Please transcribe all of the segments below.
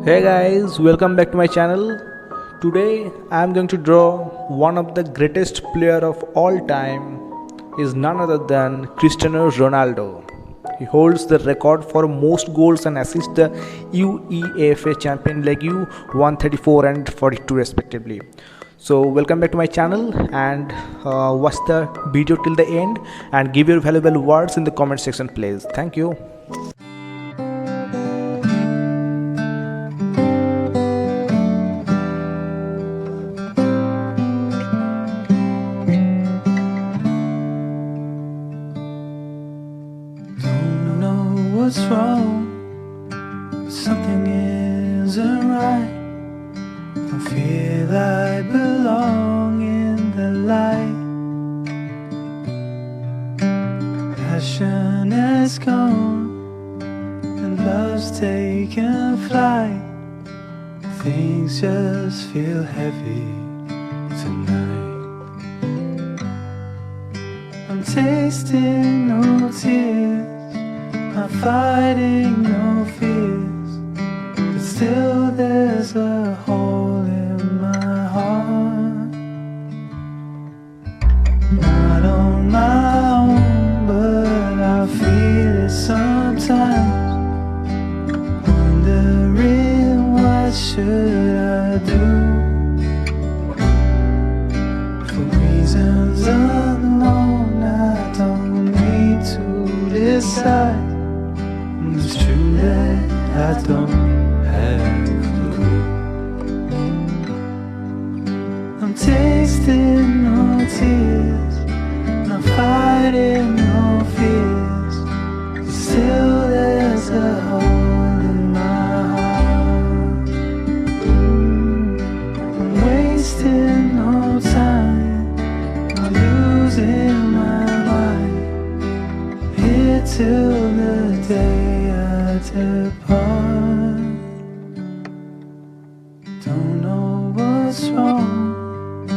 Hey guys, welcome back to my channel. Today I am going to draw one of the greatest player of all time is none other than Cristiano Ronaldo. He holds the record for most goals and assists the UEFA Champion League 134 and 42 respectively. So welcome back to my channel and watch the video till the end and give your valuable words in the comment section please. Thank you. Don't know what's wrong, but something isn't right. Don't feel I belong in the light. Passion has gone and love's taken flight. Things just feel heavy tonight. I'm tasting no tears, I'm fighting no fears, but still there's a hole in my heart. Not on my own, but I feel it sometimes. Wondering what should I do? For reasons unknown, I don't need to decide. It's true that I don't have a clue. I'm tasting no tears, I'm fighting no fears, but still there's a hole in my heart. I'm wasting no time, I'm losing my mind, here till the day I depart. Don't know what's wrong,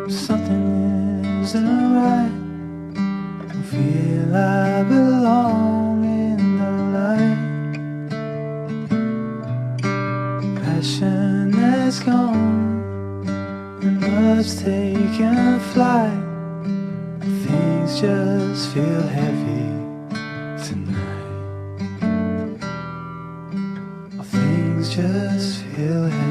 something isn't right. Don't feel I belong in the light. Passion has gone and love's taken flight. Things just feel heavy tonight. Things just feel heavy.